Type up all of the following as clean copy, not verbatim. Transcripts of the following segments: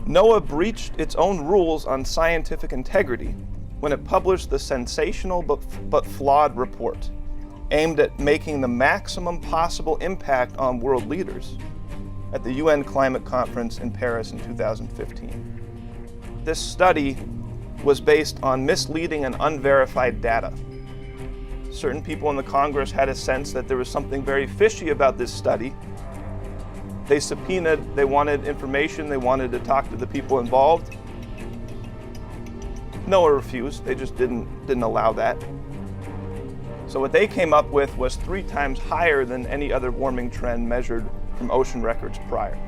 NOAA breached its own rules on scientific integrity when it published the sensational but flawed report, aimed at making the maximum possible impact on world leaders at the UN Climate Conference in Paris in 2015. This study was based on misleading and unverified data. Certain people in the Congress had a sense that there was something very fishy about this study. They subpoenaed, they wanted information, they wanted to talk to the people involved. NOAA refused, they just didn't allow that. So what they came up with was 3 times higher than any other warming trend measured from ocean records prior.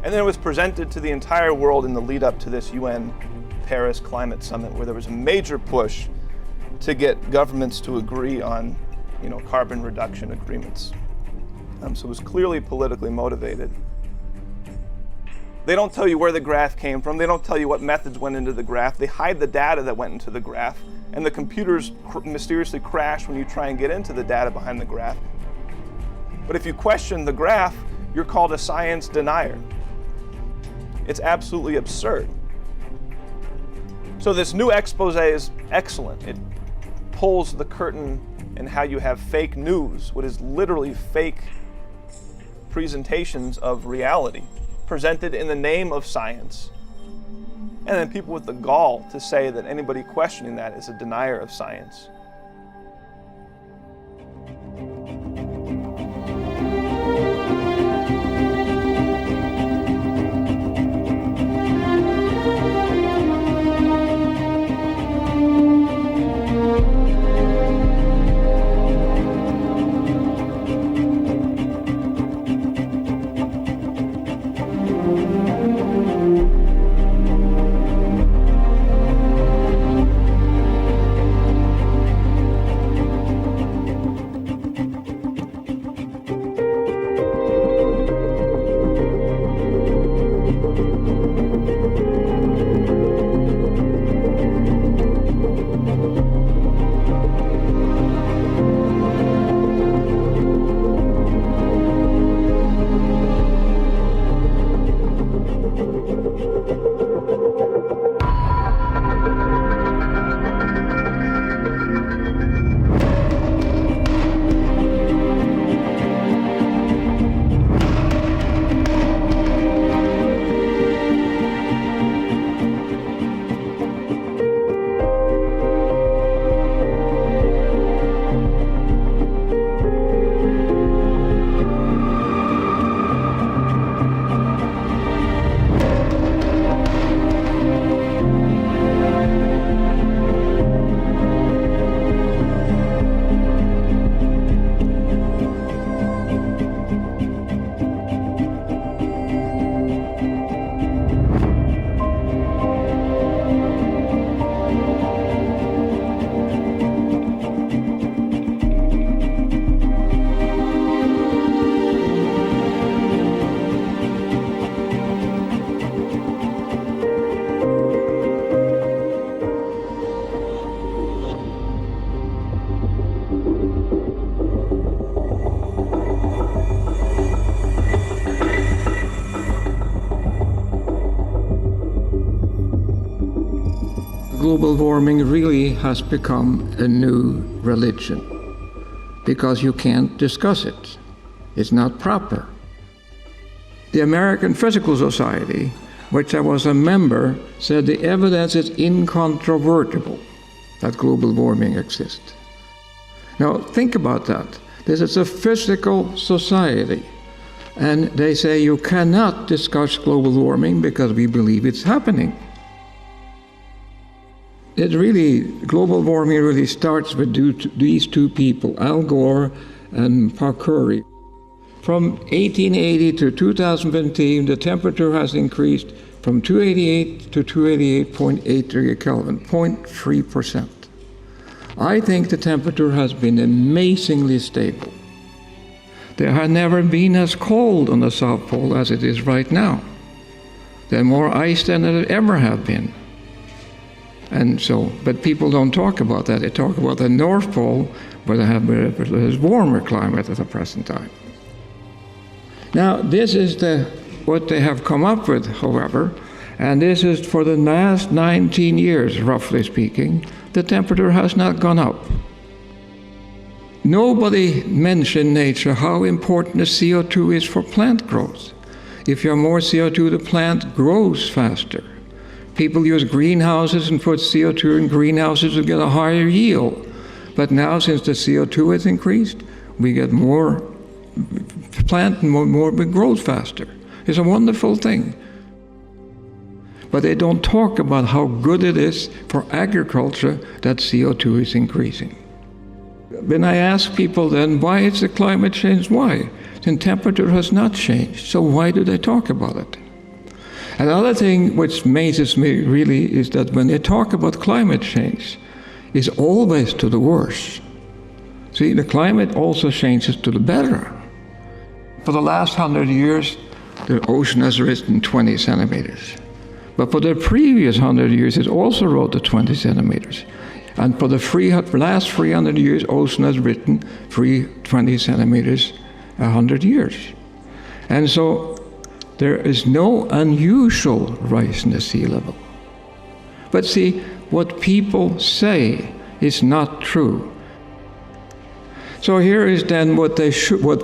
And then it was presented to the entire world in the lead up to this UN Paris Climate Summit, where there was a major push to get governments to agree on, carbon reduction agreements. So it was clearly politically motivated. They don't tell you where the graph came from. They don't tell you what methods went into the graph. They hide the data that went into the graph, and the computers mysteriously crash when you try and get into the data behind the graph. But if you question the graph, you're called a science denier. It's absolutely absurd. So this new expose is excellent. It pulls the curtain in how you have fake news, what is literally fake presentations of reality, presented in the name of science. And then people with the gall to say that anybody questioning that is a denier of science. Global warming really has become a new religion because you can't discuss it. It's not proper. The American Physical Society, which I was a member, said the evidence is incontrovertible that global warming exists. Now think about that. This is a physical society, and they say you cannot discuss global warming because we believe it's happening. Global warming really starts with these 2 people, Al Gore and Paul Curry. From 1880 to 2015, the temperature has increased from 288 to 288.8 degrees Kelvin, 0.3%. I think the temperature has been amazingly stable. There has never been as cold on the South Pole as it is right now. There's more ice than there ever have been. But people don't talk about that. They talk about the North Pole, where they have a warmer climate at the present time. Now, this is the what they have come up with, however, and this is for the last 19 years, roughly speaking, the temperature has not gone up. Nobody mentioned nature how important the CO2 is for plant growth. If you have more CO2, the plant grows faster. People use greenhouses and put CO2 in greenhouses to get a higher yield. But now, since the CO2 has increased, we get more plant and more grows faster. It's a wonderful thing. But they don't talk about how good it is for agriculture that CO2 is increasing. When I ask people then, why is the climate change? Why? The temperature has not changed, so why do they talk about it? Another thing which amazes me really is that when they talk about climate change, it's always to the worse. See, the climate also changes to the better. For the last 100 years, the ocean has risen 20 centimeters. But for the previous 100 years, it also rose to 20 centimeters. And for the last 300 years, ocean has risen 20 centimeters 100 years. And so there is no unusual rise in the sea level. But see, what people say is not true. So here is then what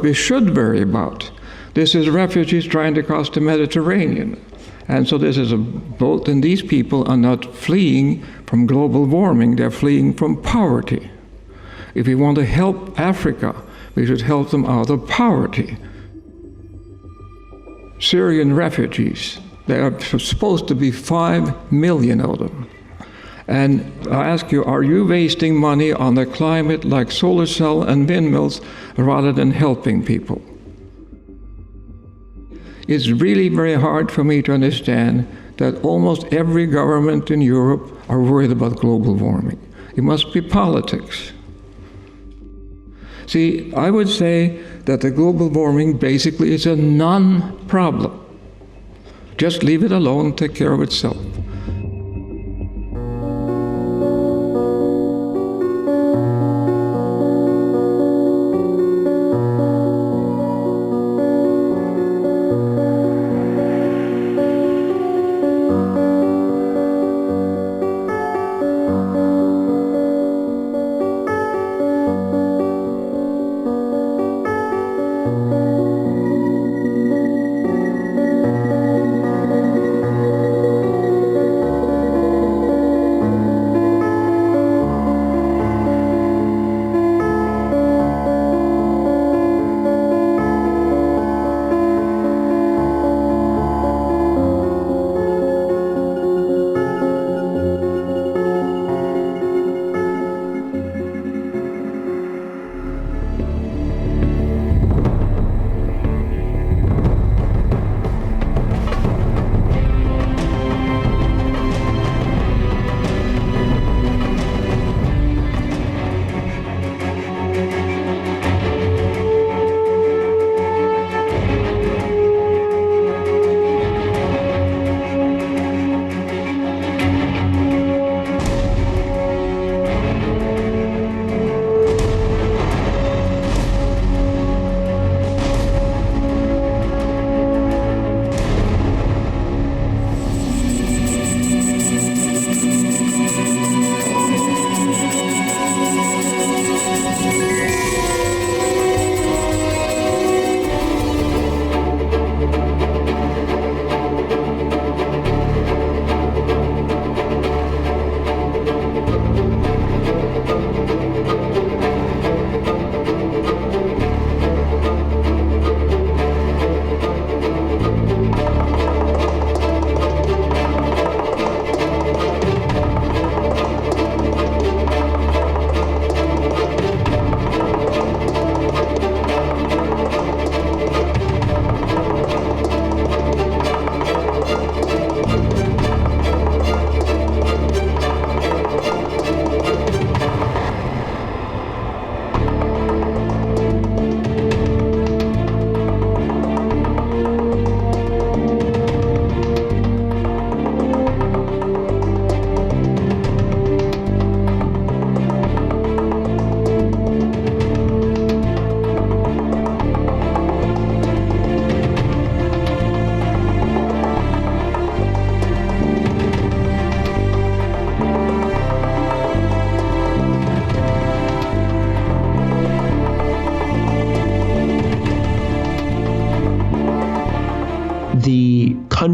we should worry about. This is refugees trying to cross the Mediterranean. And so this is a boat, and these people are not fleeing from global warming, they're fleeing from poverty. If we want to help Africa, we should help them out of poverty. Syrian refugees, there are supposed to be 5 million of them. And I ask you, are you wasting money on the climate like solar cell and windmills rather than helping people? It's really very hard for me to understand that almost every government in Europe are worried about global warming. It must be politics. See, I would say that the global warming basically is a non-problem. Just leave it alone, take care of itself.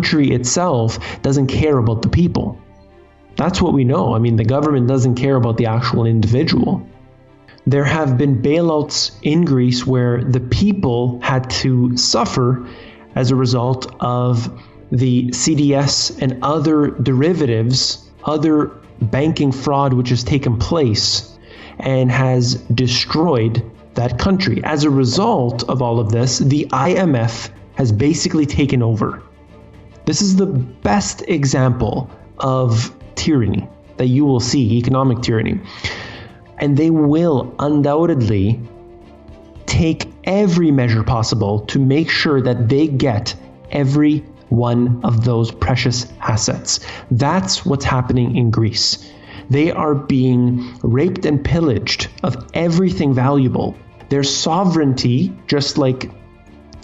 country itself doesn't care about the people. That's what we know. I mean, the government doesn't care about the actual individual. There have been bailouts in Greece where the people had to suffer as a result of the CDS and other derivatives, other banking fraud which has taken place and has destroyed that country. As a result of all of this, the IMF has basically taken over. This is the best example of tyranny that you will see, economic tyranny. And they will undoubtedly take every measure possible to make sure that they get every one of those precious assets. That's what's happening in Greece. They are being raped and pillaged of everything valuable. Their sovereignty, just like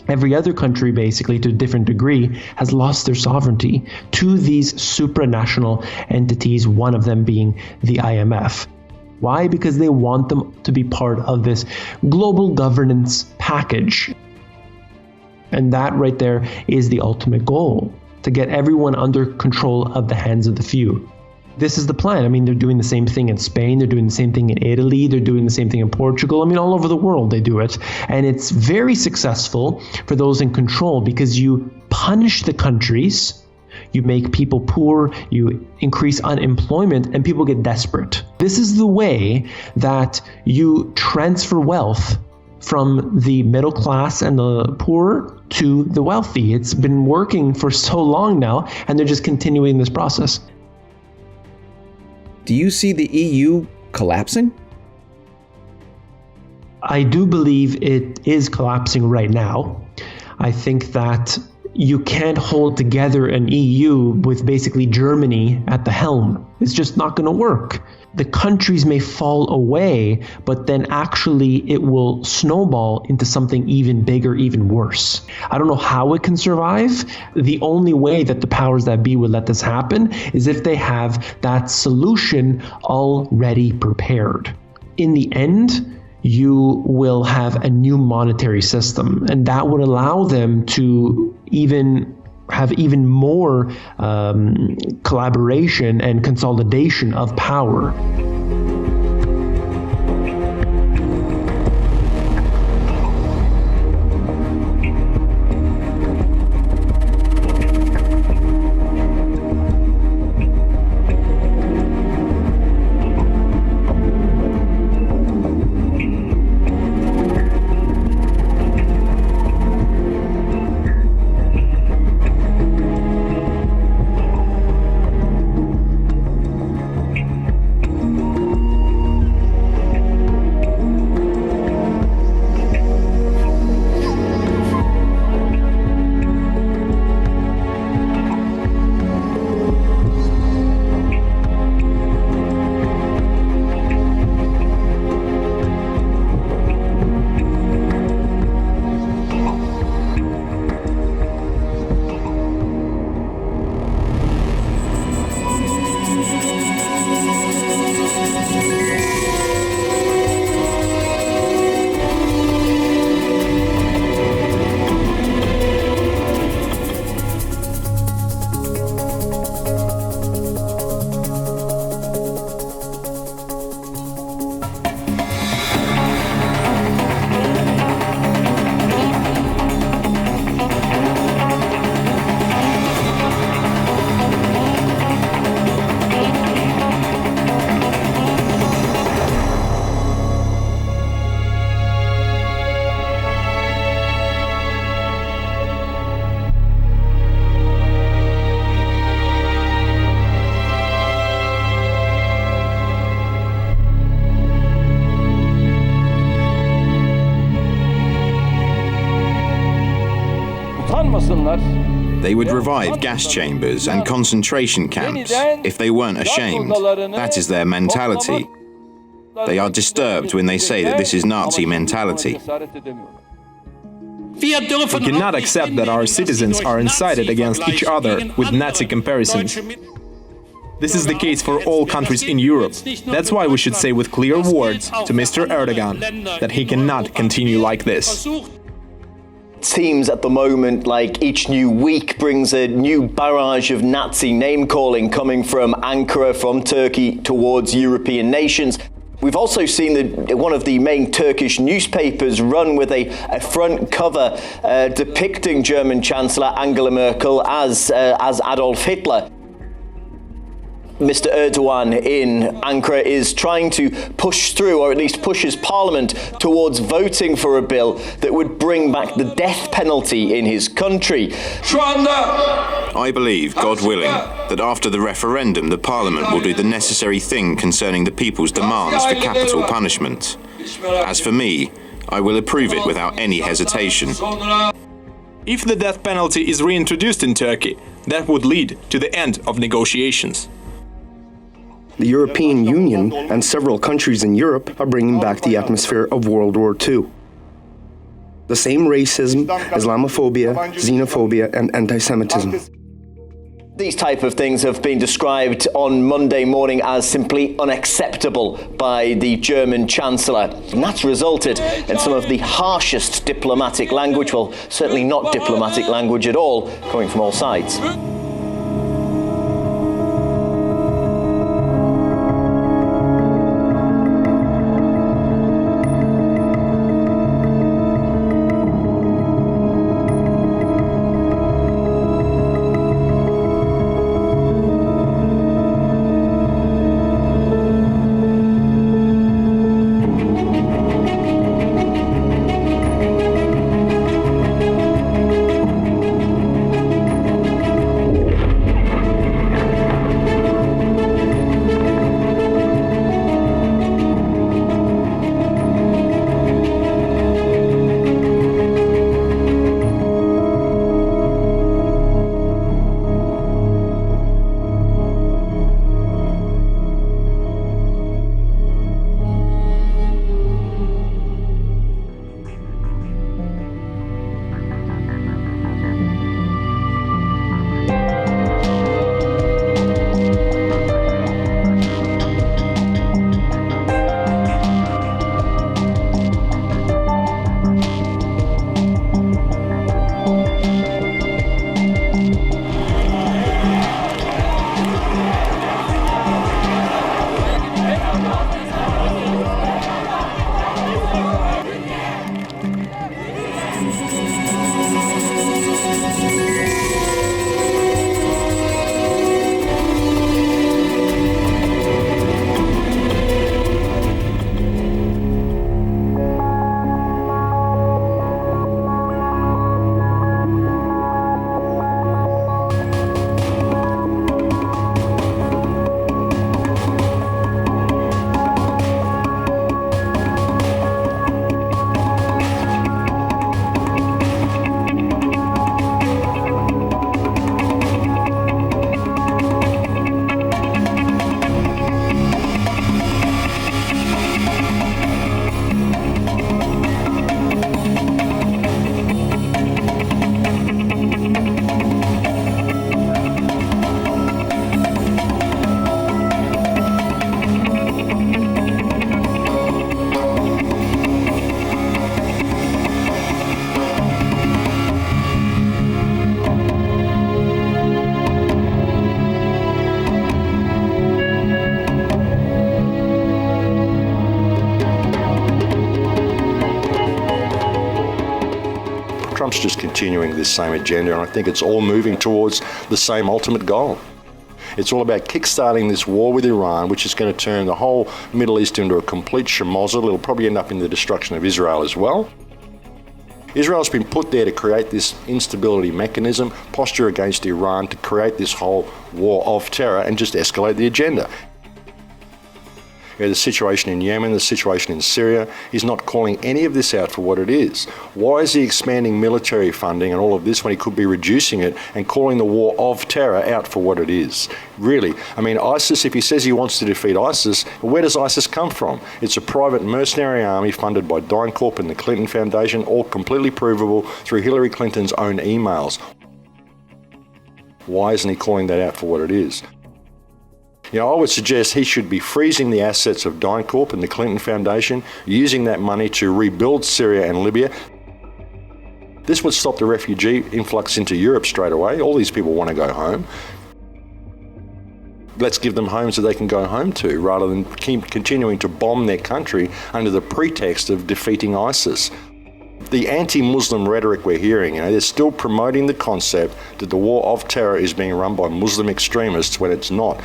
every other country basically to a different degree, has lost their sovereignty to these supranational entities, one of them being the IMF. Why? Because they want them to be part of this global governance package. And that right there is the ultimate goal, to get everyone under control of the hands of the few. This is the plan. I mean, they're doing the same thing in Spain, they're doing the same thing in Italy, they're doing the same thing in Portugal. I mean, all over the world they do it. And it's very successful for those in control because you punish the countries, you make people poor, you increase unemployment, and people get desperate. This is the way that you transfer wealth from the middle class and the poor to the wealthy. It's been working for so long now, and they're just continuing this process. Do you see the EU collapsing? I do believe it is collapsing right now. I think that you can't hold together an EU with basically Germany at the helm. It's just not going to work. The countries may fall away, but then actually it will snowball into something even bigger, even worse. I don't know how it can survive. The only way that the powers that be would let this happen is if they have that solution already prepared. In the end, you will have a new monetary system, and that would allow them to have even more collaboration and consolidation of power. They would revive gas chambers and concentration camps if they weren't ashamed. That is their mentality. They are disturbed when they say that this is Nazi mentality. We cannot accept that our citizens are incited against each other with Nazi comparisons. This is the case for all countries in Europe. That's why we should say with clear words to Mr. Erdogan that he cannot continue like this. Seems at the moment like each new week brings a new barrage of Nazi name-calling coming from Ankara, from Turkey towards European nations. We've also seen that one of the main Turkish newspapers run with a front cover depicting German Chancellor Angela Merkel as Adolf Hitler. Mr. Erdogan in Ankara is trying to push through, or at least pushes Parliament towards voting for a bill that would bring back the death penalty in his country. I believe, God willing, that after the referendum the Parliament will do the necessary thing concerning the people's demands for capital punishment. As for me, I will approve it without any hesitation. If the death penalty is reintroduced in Turkey, that would lead to the end of negotiations. The European Union and several countries in Europe are bringing back the atmosphere of World War II. The same racism, Islamophobia, xenophobia, and anti-Semitism. These type of things have been described on Monday morning as simply unacceptable by the German Chancellor. And that's resulted in some of the harshest diplomatic language, well, certainly not diplomatic language at all, coming from all sides. Trump's just continuing this same agenda, and I think it's all moving towards the same ultimate goal. It's all about kickstarting this war with Iran, which is going to turn the whole Middle East into a complete schmozzle. It'll probably end up in the destruction of Israel as well. Israel's been put there to create this instability mechanism, posture against Iran, to create this whole war of terror and just escalate the agenda. The situation in Yemen, the situation in Syria, he's not calling any of this out for what it is. Why is he expanding military funding and all of this when he could be reducing it and calling the war of terror out for what it is? Really, I mean, ISIS, if he says he wants to defeat ISIS, where does ISIS come from? It's a private mercenary army funded by DynCorp and the Clinton Foundation, all completely provable through Hillary Clinton's own emails. Why isn't he calling that out for what it is? You know, I would suggest he should be freezing the assets of DynCorp and the Clinton Foundation, using that money to rebuild Syria and Libya. This would stop the refugee influx into Europe straight away. All these people want to go home. Let's give them homes that they can go home to, rather than keep continuing to bomb their country under the pretext of defeating ISIS. The anti-Muslim rhetoric we're hearing, they're still promoting the concept that the war of terror is being run by Muslim extremists when it's not.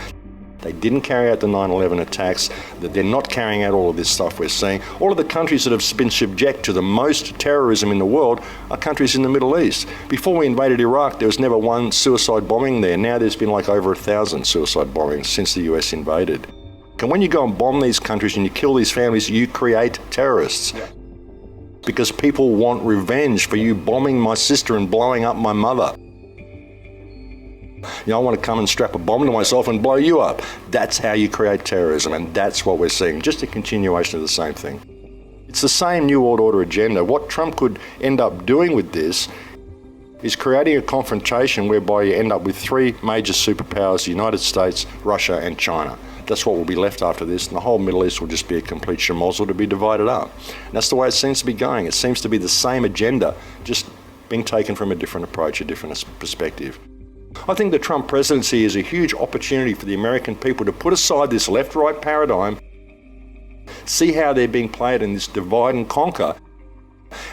They didn't carry out the 9/11 attacks, that they're not carrying out all of this stuff we're seeing. All of the countries that have been subject to the most terrorism in the world are countries in the Middle East. Before we invaded Iraq, there was never one suicide bombing there. Now there's been like over 1,000 suicide bombings since the US invaded. And when you go and bomb these countries and you kill these families, you create terrorists. Yeah. Because people want revenge for you bombing my sister and blowing up my mother. I want to come and strap a bomb to myself and blow you up. That's how you create terrorism, and that's what we're seeing, just a continuation of the same thing. It's the same New World Order agenda. What Trump could end up doing with this is creating a confrontation whereby you end up with three major superpowers, the United States, Russia, and China. That's what will be left after this, and the whole Middle East will just be a complete schmozzle to be divided up. And that's the way it seems to be going. It seems to be the same agenda, just being taken from a different approach, a different perspective. I think the Trump presidency is a huge opportunity for the American people to put aside this left-right paradigm, see how they're being played in this divide and conquer,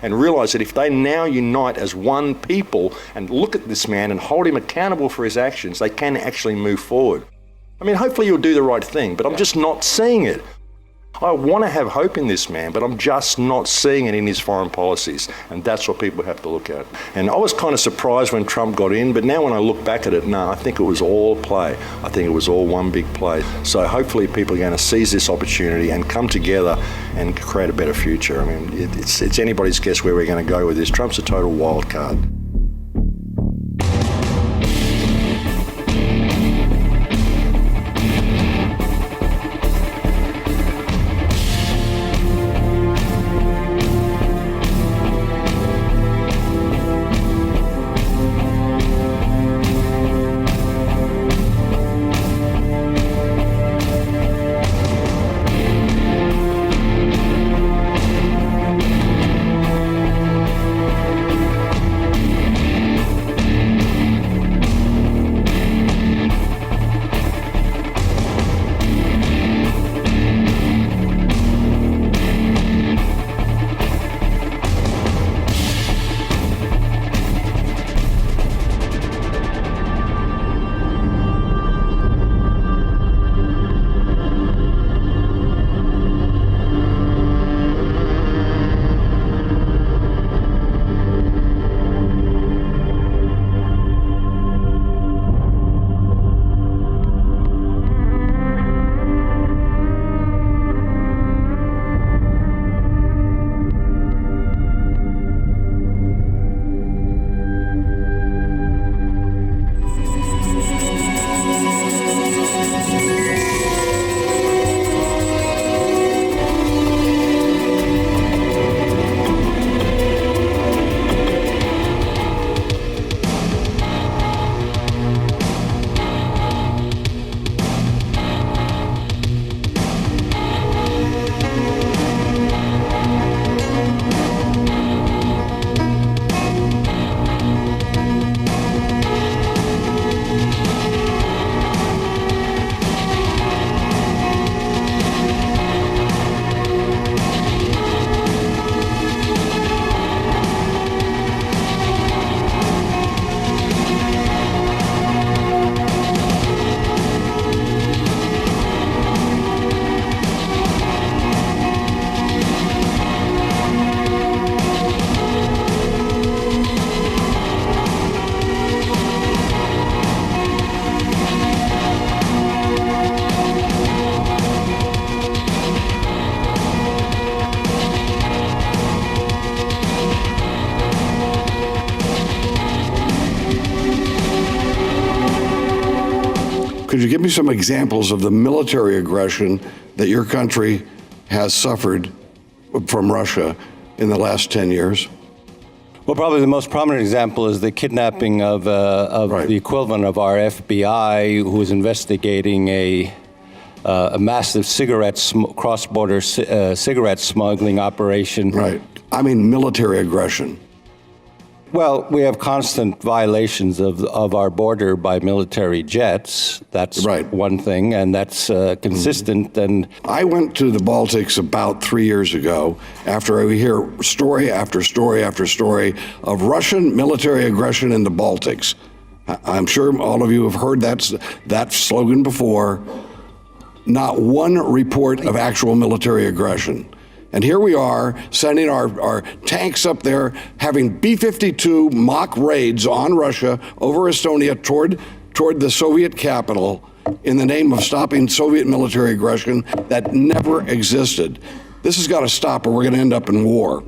and realize that if they now unite as one people and look at this man and hold him accountable for his actions, they can actually move forward. I mean, hopefully you'll do the right thing, but I'm just not seeing it. I want to have hope in this man, but I'm just not seeing it in his foreign policies, and that's what people have to look at. And I was kind of surprised when Trump got in, but now when I look back at it, no, I think it was all play. I think it was all one big play. So hopefully people are going to seize this opportunity and come together and create a better future. I mean, it's anybody's guess where we're going to go with this. Trump's a total wild card. Could you give me some examples of the military aggression that your country has suffered from Russia in the last 10 years? Well, probably the most prominent example is the kidnapping of the equivalent of our FBI, who was investigating a massive cross-border cigarette smuggling operation. Right. I mean military aggression. Well, we have constant violations of our border by military jets. That's one thing, and that's consistent. And I went to the Baltics about 3 years ago after I hear story after story after story of Russian military aggression in the Baltics. I'm sure all of you have heard that slogan before. Not one report of actual military aggression. And here we are sending our tanks up there, having B-52 mock raids on Russia over Estonia toward the Soviet capital in the name of stopping Soviet military aggression that never existed. This has got to stop or we're going to end up in war.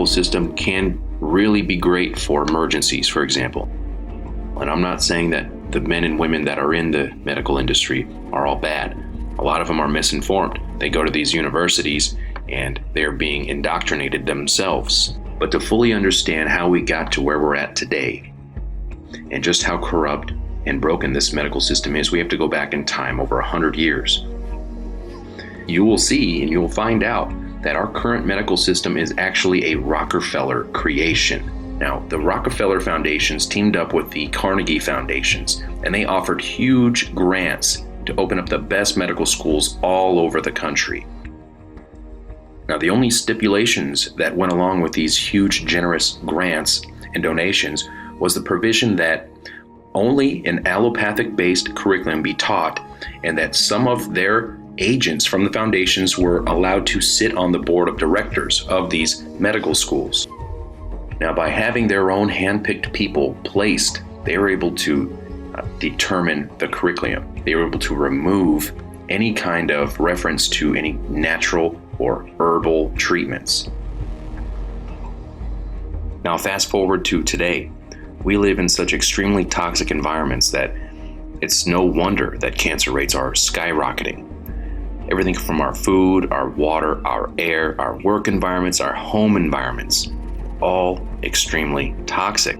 System can really be great for emergencies, for example. And I'm not saying that the men and women that are in the medical industry are all bad. A lot of them are misinformed. They go to these universities and they're being indoctrinated themselves. But to fully understand how we got to where we're at today and just how corrupt and broken this medical system is, we have to go back in time over 100 years. You will see and you will find out that our current medical system is actually a Rockefeller creation. Now, the Rockefeller Foundations teamed up with the Carnegie Foundations, and they offered huge grants to open up the best medical schools all over the country. Now, the only stipulations that went along with these huge, generous grants and donations was the provision that only an allopathic-based curriculum be taught, and that some of their agents from the foundations were allowed to sit on the board of directors of these medical schools. Now, by having their own handpicked people placed, they were able to determine the curriculum. They were able to remove any kind of reference to any natural or herbal treatments. Now, fast forward to today. We live in such extremely toxic environments that it's no wonder that cancer rates are skyrocketing. Everything from our food, our water, our air, our work environments, our home environments, all extremely toxic.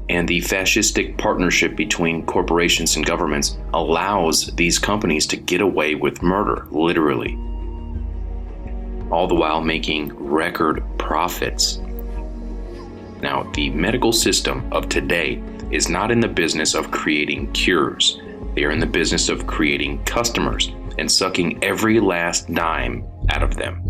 And the fascistic partnership between corporations and governments allows these companies to get away with murder, literally, all the while making record profits. Now, the medical system of today is not in the business of creating cures. They are in the business of creating customers and sucking every last dime out of them.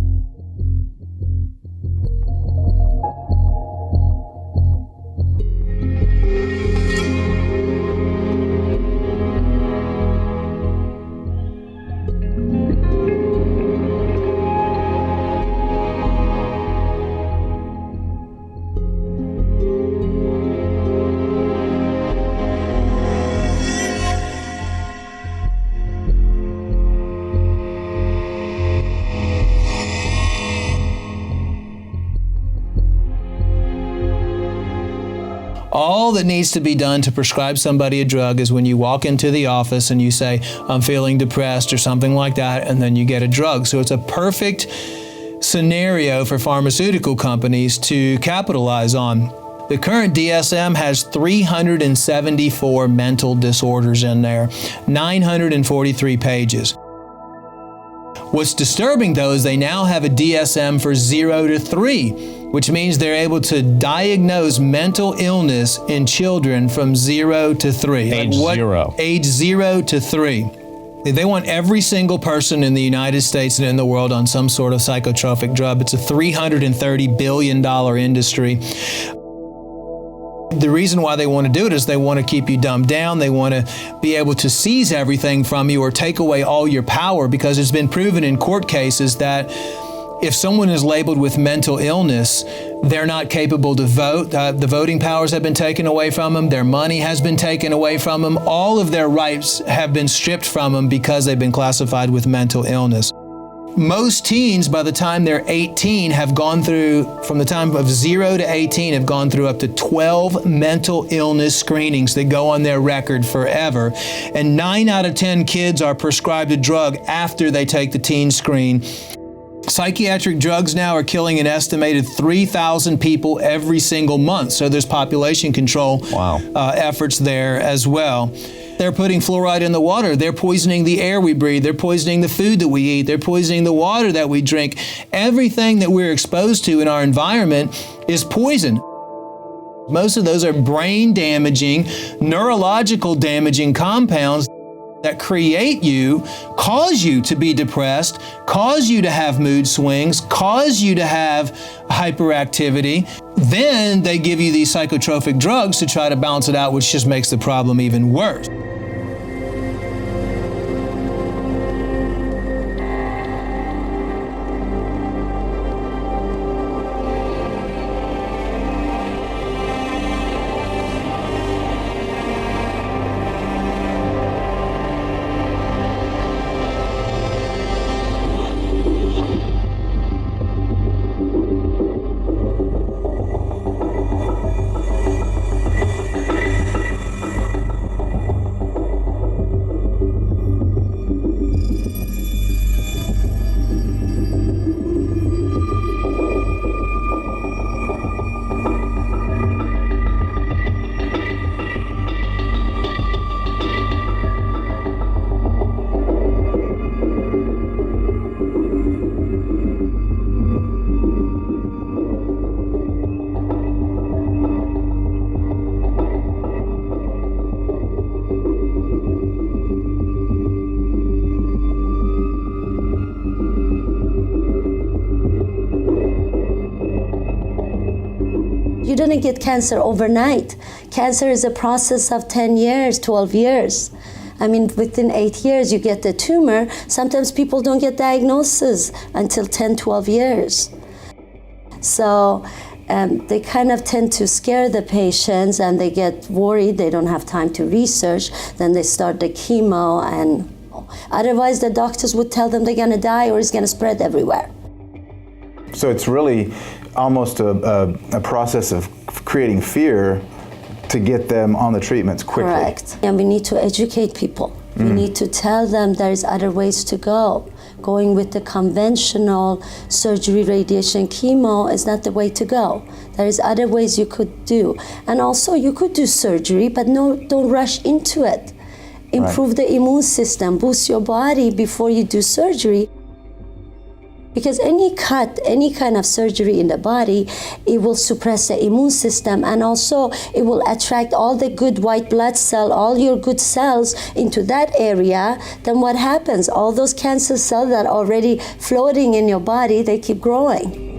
All that needs to be done to prescribe somebody a drug is when you walk into the office and you say, I'm feeling depressed or something like that, and then you get a drug. So it's a perfect scenario for pharmaceutical companies to capitalize on. The current DSM has 374 mental disorders in there, 943 pages. What's disturbing, though, is they now have a DSM for 0 to 3, which means they're able to diagnose mental illness in children from 0 to 3. Age 0. Age 0 to 3. They want every single person in the United States and in the world on some sort of psychotropic drug. It's a $330 billion industry. The reason why they want to do it is they want to keep you dumbed down. They want to be able to seize everything from you or take away all your power, because it's been proven in court cases that if someone is labeled with mental illness, they're not capable to vote. The voting powers have been taken away from them. Their money has been taken away from them. All of their rights have been stripped from them because they've been classified with mental illness. Most teens, by the time they're 18, have gone through, from the time of 0 to 18, have gone through up to 12 mental illness screenings that go on their record forever. And 9 out of 10 kids are prescribed a drug after they take the teen screen. Psychiatric drugs now are killing an estimated 3,000 people every single month. So there's population control efforts there as well. They're putting fluoride in the water. They're poisoning the air we breathe. They're poisoning the food that we eat. They're poisoning the water that we drink. Everything that we're exposed to in our environment is poison. Most of those are brain damaging, neurological damaging compounds that create you, cause you to be depressed, cause you to have mood swings, cause you to have hyperactivity. Then they give you these psychotropic drugs to try to balance it out, which just makes the problem even worse. You didn't get cancer overnight. Cancer is a process of 10 years, 12 years. I mean, within 8 years, you get the tumor. Sometimes people don't get diagnosis until 10, 12 years. So they kind of tend to scare the patients and they get worried. They don't have time to research. Then they start the chemo, and otherwise the doctors would tell them they're going to die or it's going to spread everywhere. So it's really almost a process of creating fear to get them on the treatments quickly. Correct. And we need to educate people. We need to tell them there's other ways to go. Going with the conventional surgery, radiation, chemo is not the way to go. There's other ways you could do. And also you could do surgery, but no, don't rush into it. Improve the immune system, boost your body before you do surgery. Because any cut, any kind of surgery in the body, it will suppress the immune system, and also it will attract all the good white blood cell, all your good cells into that area. Then what happens? All those cancer cells that are already floating in your body, they keep growing.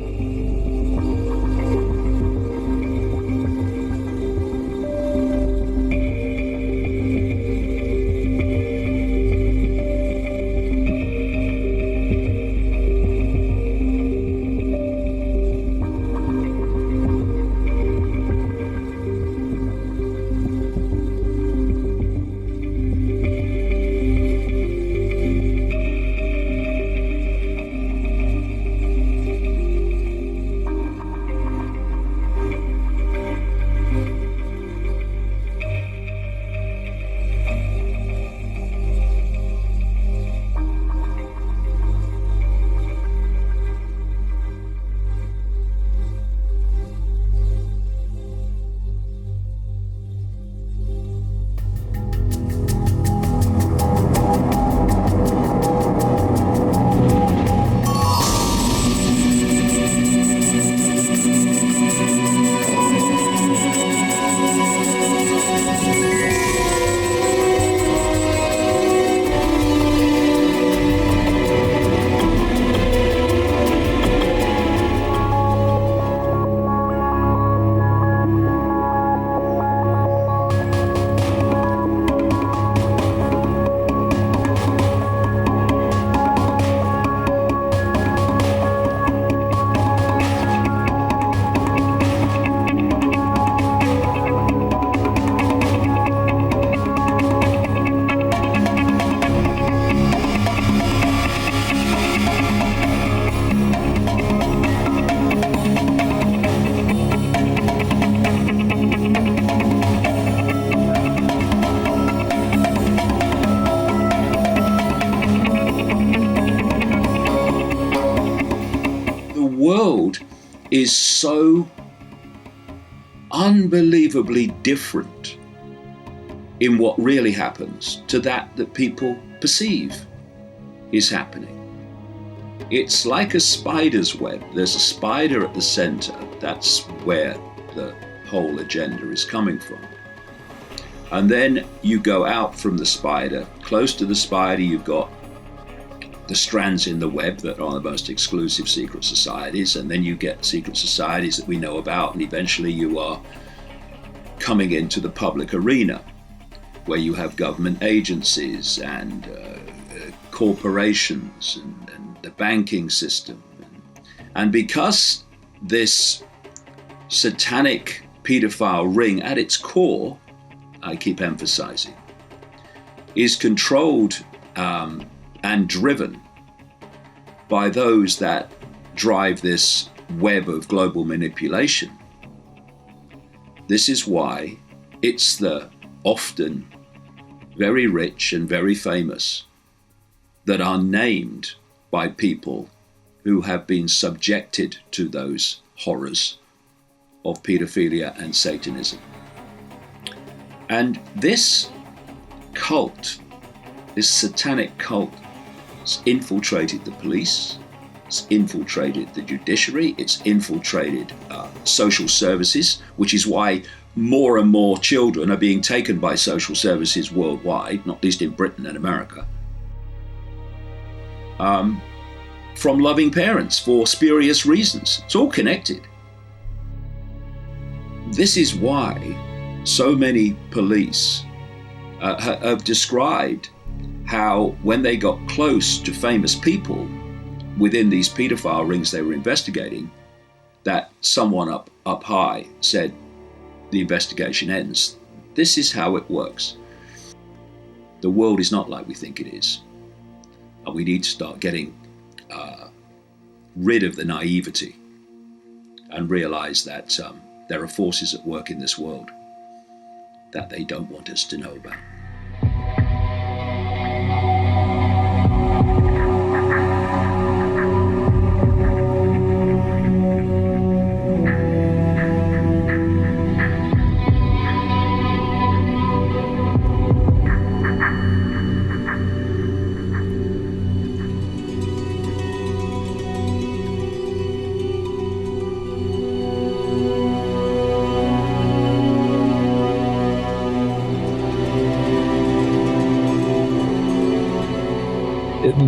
Is so unbelievably different in what really happens to that people perceive is happening. It's like a spider's web. There's a spider at the center. That's where the whole agenda is coming from. And then you go out from the spider. Close to the spider, you've got the strands in the web that are the most exclusive secret societies, and then you get secret societies that we know about, and eventually you are coming into the public arena where you have government agencies and corporations and the banking system. And because this satanic pedophile ring at its core, I keep emphasizing, is controlled and driven by those that drive this web of global manipulation. This is why it's the often very rich and very famous that are named by people who have been subjected to those horrors of pedophilia and Satanism. And this cult, this satanic cult, it's infiltrated the police, it's infiltrated the judiciary, it's infiltrated social services, which is why more and more children are being taken by social services worldwide, not least in Britain and America, from loving parents for spurious reasons. It's all connected. This is why so many police have described how when they got close to famous people within these paedophile rings they were investigating, that someone up high said, the investigation ends. This is how it works. The world is not like we think it is. And we need to start getting rid of the naivety and realize that there are forces at work in this world that they don't want us to know about.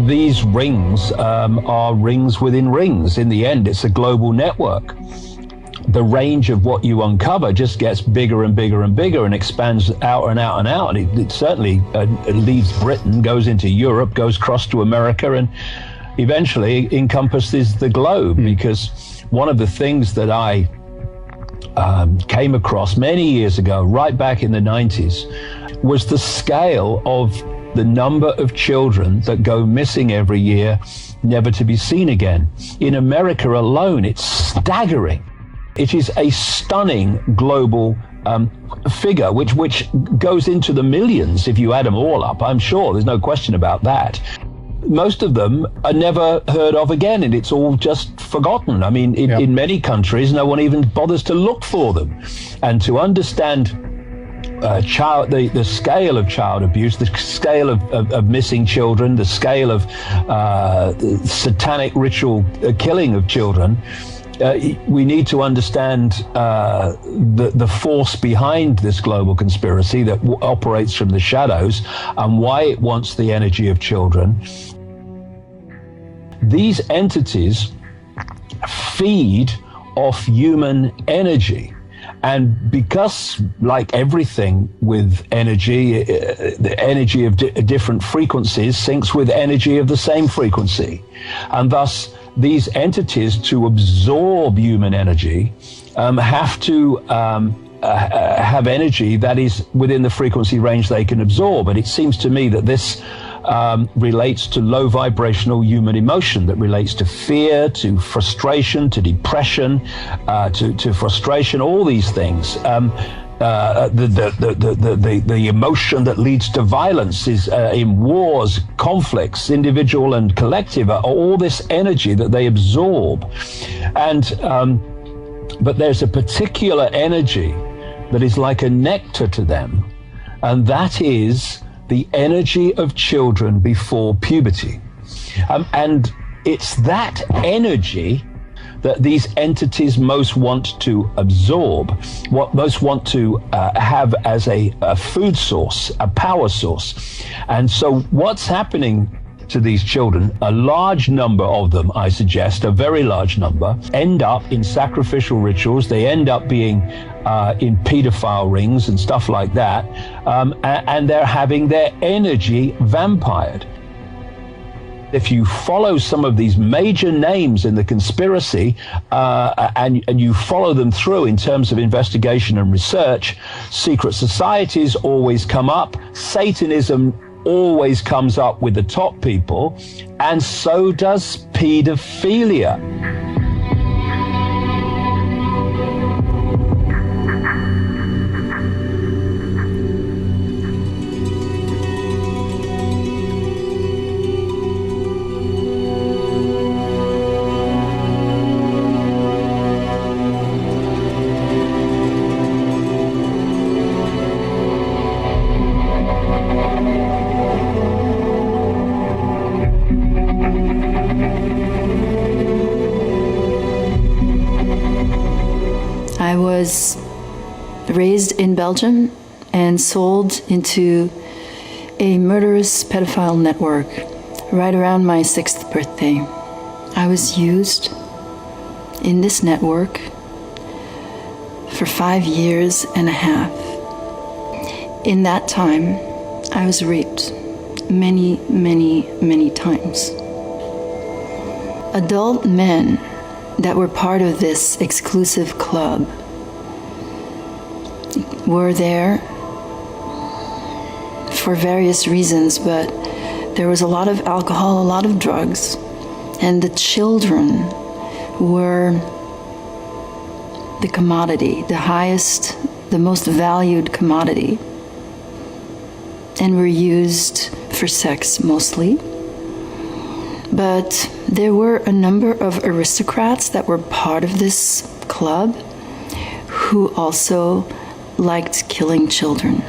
These rings are rings within rings. In the end, it's a global network. The range of what you uncover just gets bigger and bigger and bigger and expands out and out and out. And it certainly leaves Britain, goes into Europe, goes across to America, and eventually encompasses the globe. Because one of the things that I came across many years ago, right back in the 90s, was the scale of the number of children that go missing every year, never to be seen again. In America alone, it's staggering. It is a stunning global figure, which goes into the millions if you add them all up. I'm sure, there's no question about that. Most of them are never heard of again, and it's all just forgotten. I mean, in many countries, no one even bothers to look for them. And to understand the scale of child abuse, the scale of missing children, the scale of satanic ritual killing of children, we need to understand the force behind this global conspiracy that operates from the shadows and why it wants the energy of children. These entities feed off human energy. And because, like everything with energy, the energy of different frequencies syncs with energy of the same frequency. And thus, these entities, to absorb human energy, have to have energy that is within the frequency range they can absorb. And it seems to me that this relates to low vibrational human emotion, that relates to fear, to frustration, to depression, to frustration, all these things. The emotion that leads to violence is in wars, conflicts, individual and collective, all this energy that they absorb. And but there's a particular energy that is like a nectar to them, and that is the energy of children before puberty. And it's that energy that these entities most want to absorb, what most want to have as a food source, a power source. And so what's happening to these children, a large number of them, I suggest, a very large number, end up in sacrificial rituals. They end up being in pedophile rings and stuff like that, and they're having their energy vampired. If you follow some of these major names in the conspiracy and you follow them through in terms of investigation and research, secret societies always come up, Satanism always comes up with the top people, and so does pedophilia. I was raised in Belgium and sold into a murderous pedophile network right around my 6th birthday. I was used in this network for 5 years and a half. In that time, I was raped many, many, many times. Adult men that were part of this exclusive club were there for various reasons, but there was a lot of alcohol, a lot of drugs, and the children were the commodity, the highest, the most valued commodity, and were used for sex mostly. But there were a number of aristocrats that were part of this club who also liked killing children.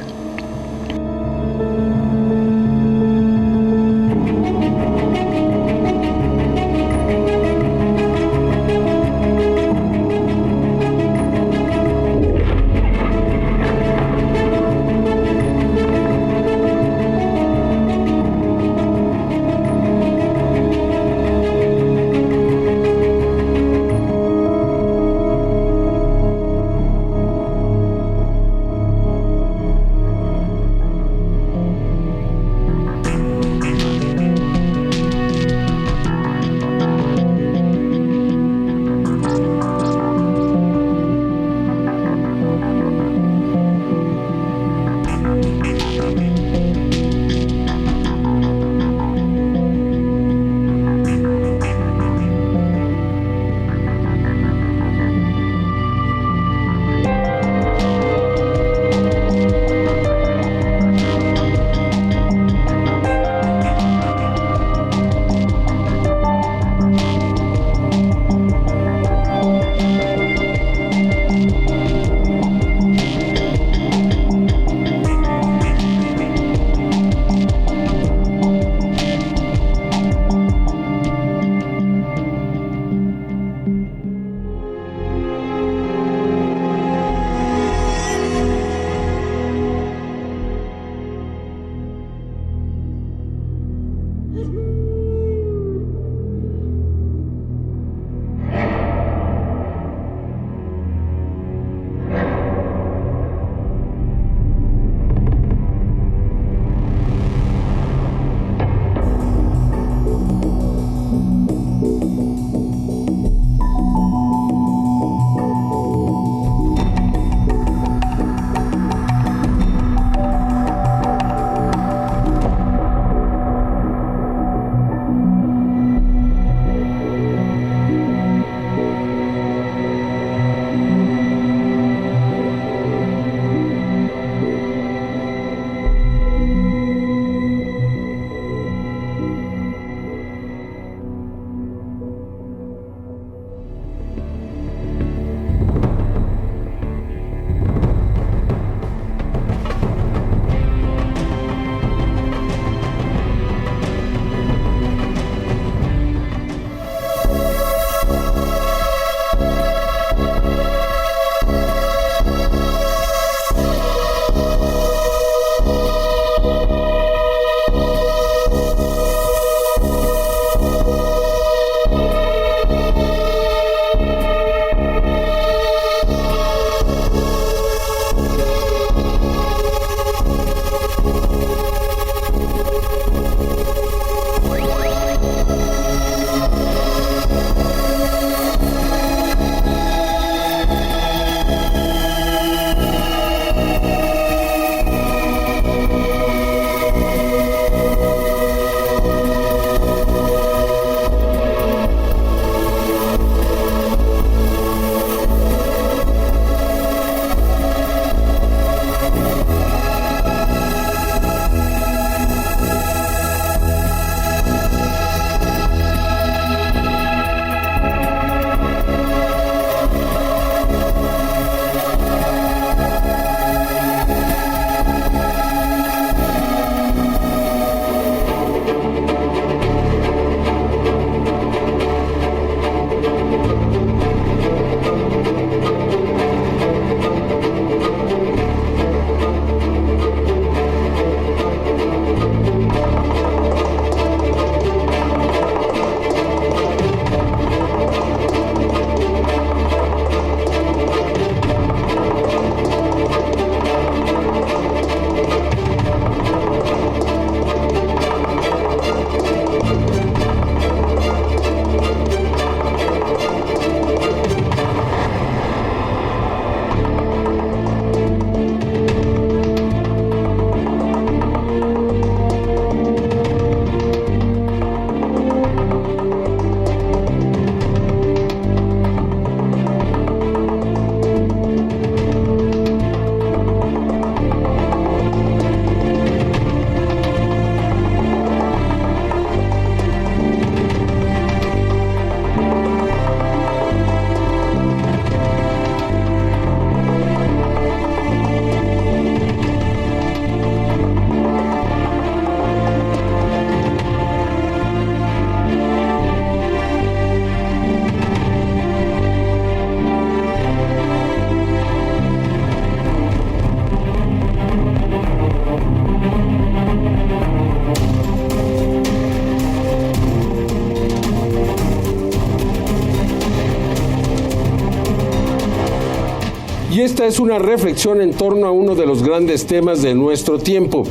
esta es una reflexión en torno a uno de los grandes temas de nuestro tiempo,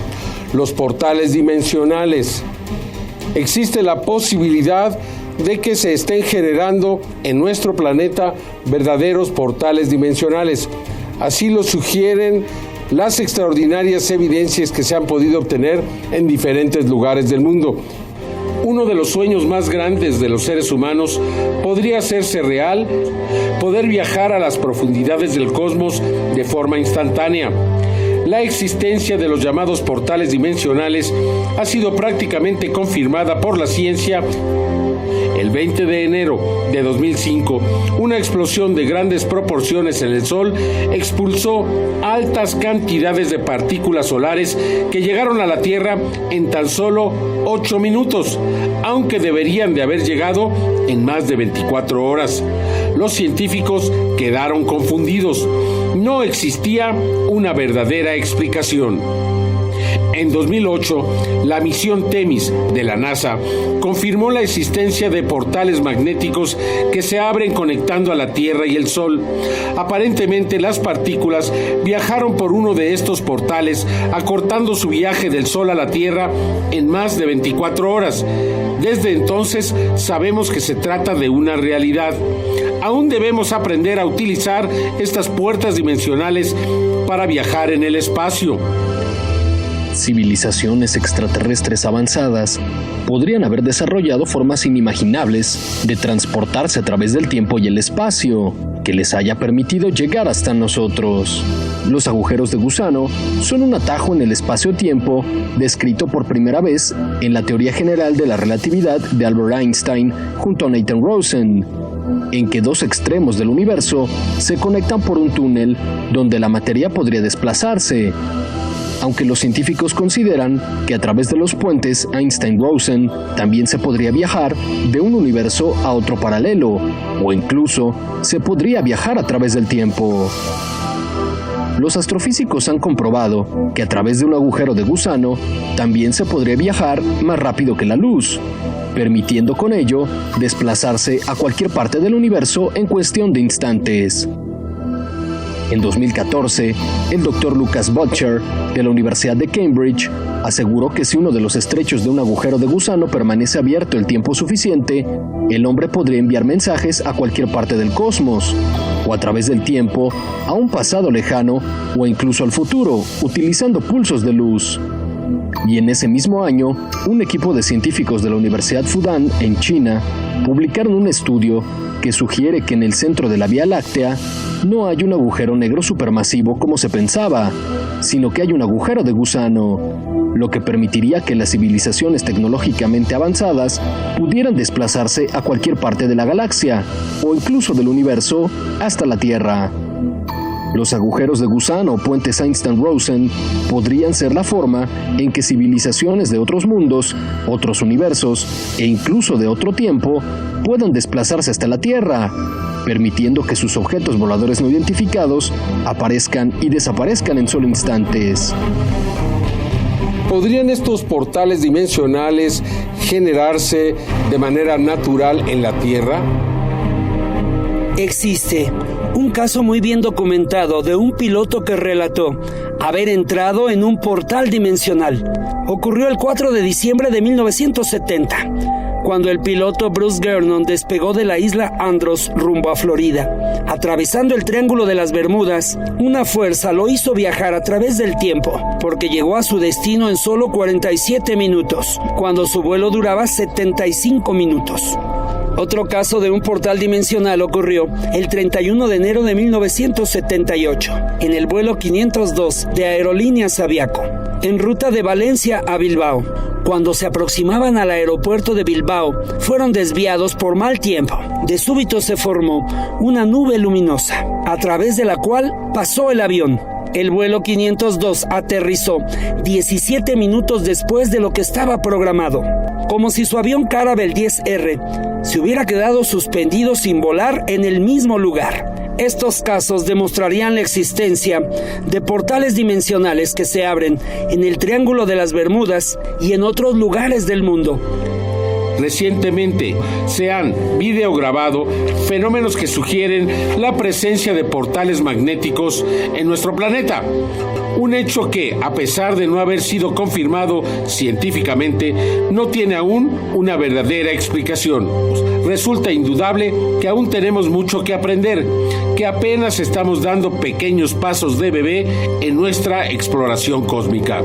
los portales dimensionales. Existe la posibilidad de que se estén generando en nuestro planeta verdaderos portales dimensionales. Así lo sugieren las extraordinarias evidencias que se han podido obtener en diferentes lugares del mundo. Uno de los sueños más grandes de los seres humanos podría hacerse real, poder viajar a las profundidades del cosmos de forma instantánea. La existencia de los llamados portales dimensionales ha sido prácticamente confirmada por la ciencia. El 20 de enero de 2005, una explosión de grandes proporciones en el Sol expulsó altas cantidades de partículas solares que llegaron a la Tierra en tan solo 8 minutos, aunque deberían de haber llegado en más de 24 horas. Los científicos quedaron confundidos. No existía una verdadera explicación. En 2008, la misión Temis de la NASA confirmó la existencia de portales magnéticos que se abren conectando a la Tierra y el Sol. Aparentemente, las partículas viajaron por uno de estos portales, acortando su viaje del Sol a la Tierra en más de 24 horas. Desde entonces, sabemos que se trata de una realidad. Aún debemos aprender a utilizar estas puertas dimensionales para viajar en el espacio. Civilizaciones extraterrestres avanzadas podrían haber desarrollado formas inimaginables de transportarse a través del tiempo y el espacio, que les haya permitido llegar hasta nosotros. Los agujeros de gusano son un atajo en el espacio-tiempo descrito por primera vez en la teoría general de la relatividad de Albert Einstein junto a Nathan Rosen, en que dos extremos del universo se conectan por un túnel donde la materia podría desplazarse. Aunque los científicos consideran que a través de los puentes Einstein-Rosen también se podría viajar de un universo a otro paralelo, o incluso se podría viajar a través del tiempo. Los astrofísicos han comprobado que a través de un agujero de gusano también se podría viajar más rápido que la luz, permitiendo con ello desplazarse a cualquier parte del universo en cuestión de instantes. En 2014, el Dr. Lucas Butcher, de la Universidad de Cambridge, aseguró que si uno de los estrechos de un agujero de gusano permanece abierto el tiempo suficiente, el hombre podría enviar mensajes a cualquier parte del cosmos, o a través del tiempo, a un pasado lejano, o incluso al futuro, utilizando pulsos de luz. Y en ese mismo año, un equipo de científicos de la Universidad Fudan, en China, publicaron un estudio que sugiere que en el centro de la Vía Láctea no hay un agujero negro supermasivo como se pensaba, sino que hay un agujero de gusano, lo que permitiría que las civilizaciones tecnológicamente avanzadas pudieran desplazarse a cualquier parte de la galaxia, o incluso del universo, hasta la Tierra. Los agujeros de gusano o puentes Einstein-Rosen podrían ser la forma en que civilizaciones de otros mundos, otros universos e incluso de otro tiempo puedan desplazarse hasta la Tierra, permitiendo que sus objetos voladores no identificados aparezcan y desaparezcan en solo instantes. ¿Podrían estos portales dimensionales generarse de manera natural en la Tierra? Existe un caso muy bien documentado de un piloto que relató haber entrado en un portal dimensional. Ocurrió el 4 de diciembre de 1970, cuando el piloto Bruce Gernon despegó de la isla Andros rumbo a Florida. Atravesando el Triángulo de las Bermudas, una fuerza lo hizo viajar a través del tiempo, porque llegó a su destino en solo 47 minutos, cuando su vuelo duraba 75 minutos. Otro caso de un portal dimensional ocurrió el 31 de enero de 1978, en el vuelo 502 de Aerolíneas Aviaco, en ruta de Valencia a Bilbao. Cuando se aproximaban al aeropuerto de Bilbao, fueron desviados por mal tiempo. De súbito se formó una nube luminosa, a través de la cual pasó el avión. El vuelo 502 aterrizó 17 minutos después de lo que estaba programado, como si su avión Caravelle 10R se hubiera quedado suspendido sin volar en el mismo lugar. Estos casos demostrarían la existencia de portales dimensionales que se abren en el Triángulo de las Bermudas y en otros lugares del mundo. Recientemente se han videograbado fenómenos que sugieren la presencia de portales magnéticos en nuestro planeta. Un hecho que, a pesar de no haber sido confirmado científicamente, no tiene aún una verdadera explicación. Resulta indudable que aún tenemos mucho que aprender, que apenas estamos dando pequeños pasos de bebé en nuestra exploración cósmica.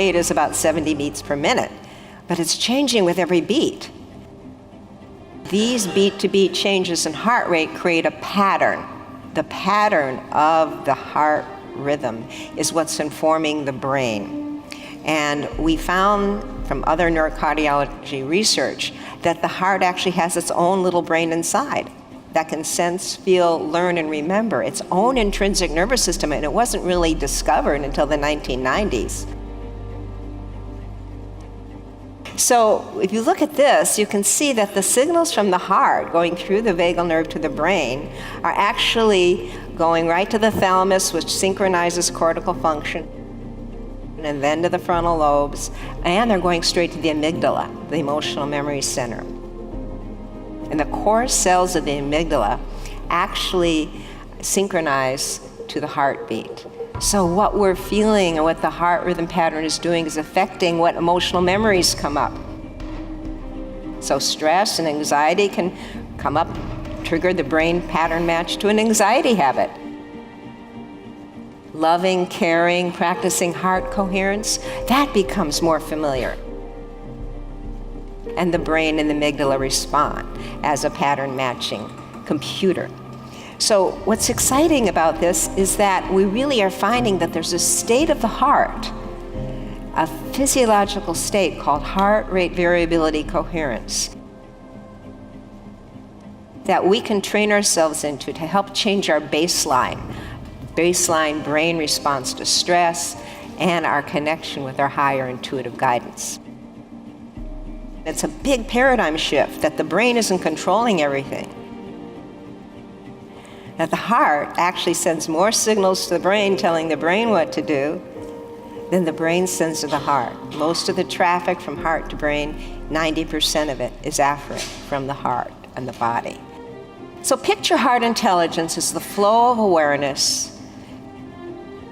rate is about 70 beats per minute, but it's changing with every beat. These beat-to-beat changes in heart rate create a pattern. The pattern of the heart rhythm is what's informing the brain. And we found from other neurocardiology research that the heart actually has its own little brain inside that can sense, feel, learn, and remember its own intrinsic nervous system, and it wasn't really discovered until the 1990s. So if you look at this, you can see that the signals from the heart going through the vagal nerve to the brain are actually going right to the thalamus, which synchronizes cortical function, and then to the frontal lobes, and they're going straight to the amygdala, the emotional memory center. And the core cells of the amygdala actually synchronize to the heartbeat. So what we're feeling and what the heart rhythm pattern is doing is affecting what emotional memories come up. So stress and anxiety can come up, trigger the brain pattern match to an anxiety habit. Loving, caring, practicing heart coherence, that becomes more familiar. And the brain and the amygdala respond as a pattern matching computer. So what's exciting about this is that we really are finding that there's a state of the heart, a physiological state called heart rate variability coherence, that we can train ourselves into to help change our baseline brain response to stress and our connection with our higher intuitive guidance. It's a big paradigm shift that the brain isn't controlling everything. That the heart actually sends more signals to the brain telling the brain what to do than the brain sends to the heart. Most of the traffic from heart to brain, 90% of it is afferent from the heart and the body. So picture heart intelligence as the flow of awareness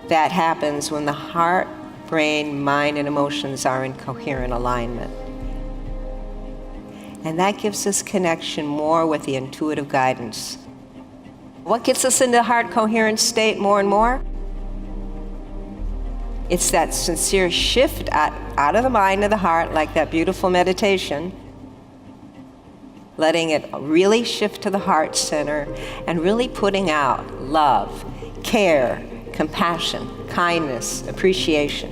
that happens when the heart, brain, mind, and emotions are in coherent alignment. And that gives us connection more with the intuitive guidance. What gets us into heart coherent state more and more? It's that sincere shift out of the mind to the heart, like that beautiful meditation, letting it really shift to the heart center and really putting out love, care, compassion, kindness, appreciation.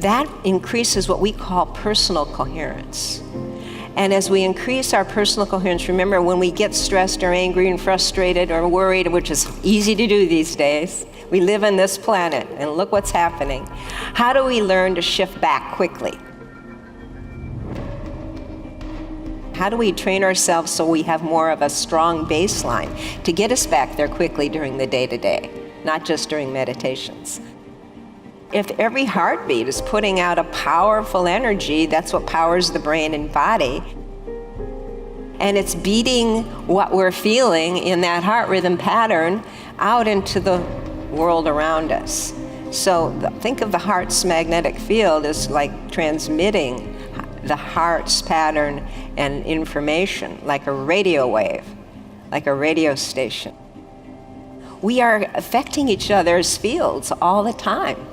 That increases what we call personal coherence. And as we increase our personal coherence, remember when we get stressed or angry and frustrated or worried, which is easy to do these days, we live on this planet and look what's happening. How do we learn to shift back quickly? How do we train ourselves so we have more of a strong baseline to get us back there quickly during the day-to-day, not just during meditations? If every heartbeat is putting out a powerful energy, that's what powers the brain and body, and it's beating what we're feeling in that heart rhythm pattern out into the world around us. So think of the heart's magnetic field as like transmitting the heart's pattern and information like a radio wave, like a radio station. We are affecting each other's fields all the time.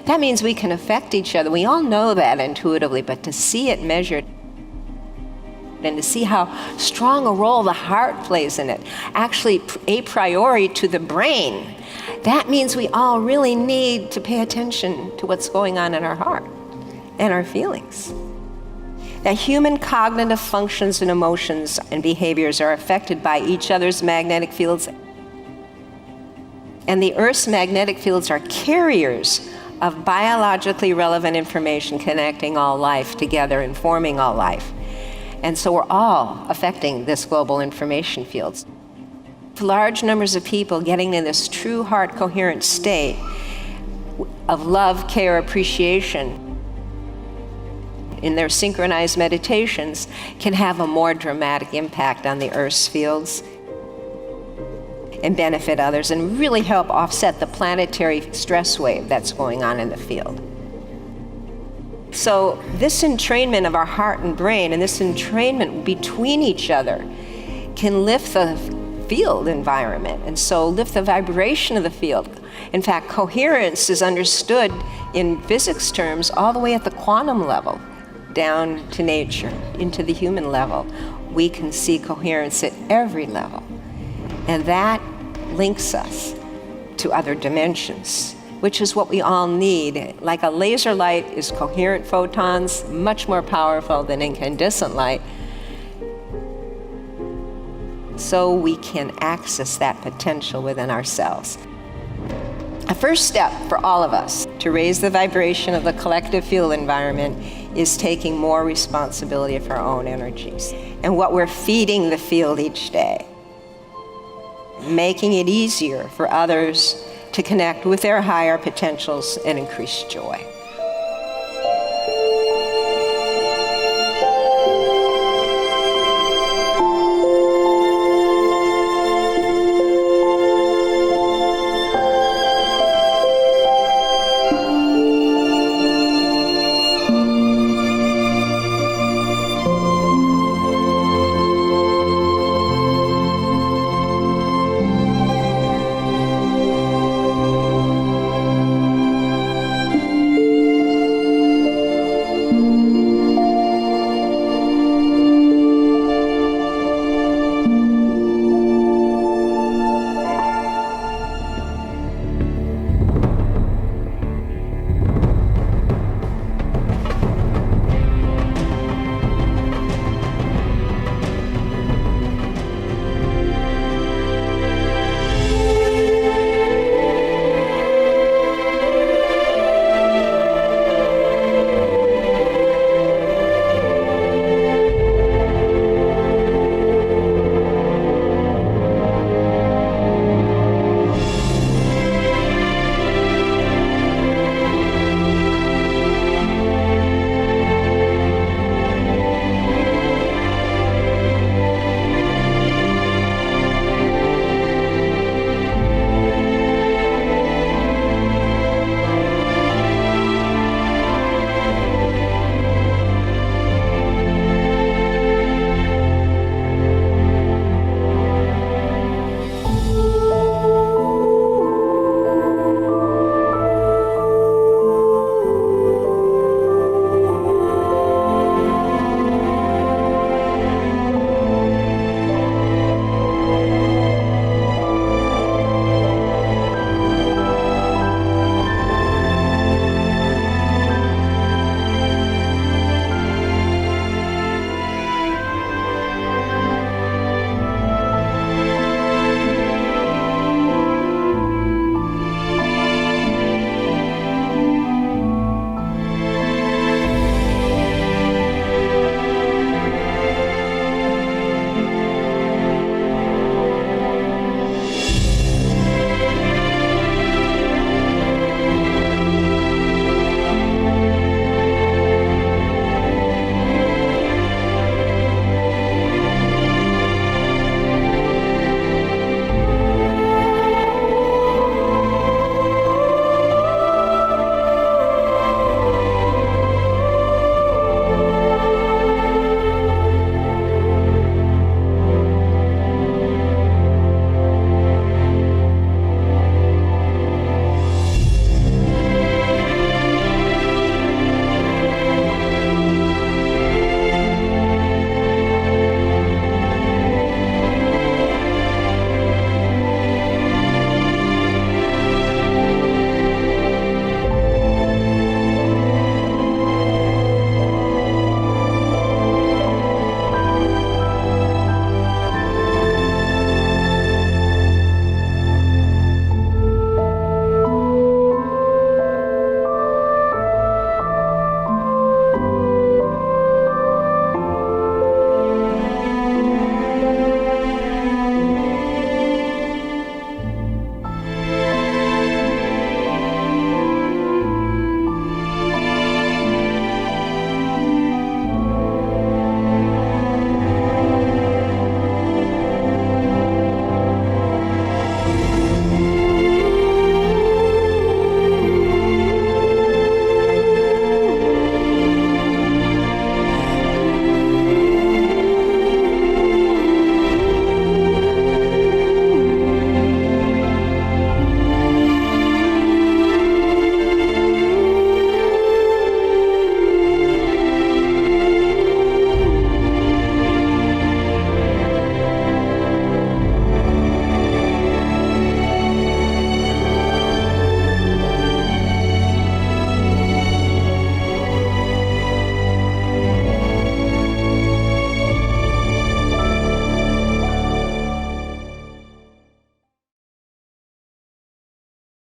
That means we can affect each other. We all know that intuitively, but to see it measured and to see how strong a role the heart plays in it, actually a priori to the brain, that means we all really need to pay attention to what's going on in our heart and our feelings. That human cognitive functions and emotions and behaviors are affected by each other's magnetic fields. And the Earth's magnetic fields are carriers of biologically relevant information connecting all life together and forming all life. And so we're all affecting this global information fields. Large numbers of people getting in this true heart coherent state of love, care, appreciation in their synchronized meditations can have a more dramatic impact on the Earth's fields and benefit others and really help offset the planetary stress wave that's going on in the field. So this entrainment of our heart and brain and this entrainment between each other can lift the field environment and so lift the vibration of the field In fact, coherence is understood in physics terms all the way at the quantum level, down to nature, into the human level. We can see coherence at every level. And that links us to other dimensions, which is what we all need. Like a laser light is coherent photons, much more powerful than incandescent light. So we can access that potential within ourselves. A first step for all of us to raise the vibration of the collective field environment is taking more responsibility for our own energies and what we're feeding the field each day, making it easier for others to connect with their higher potentials and increase joy.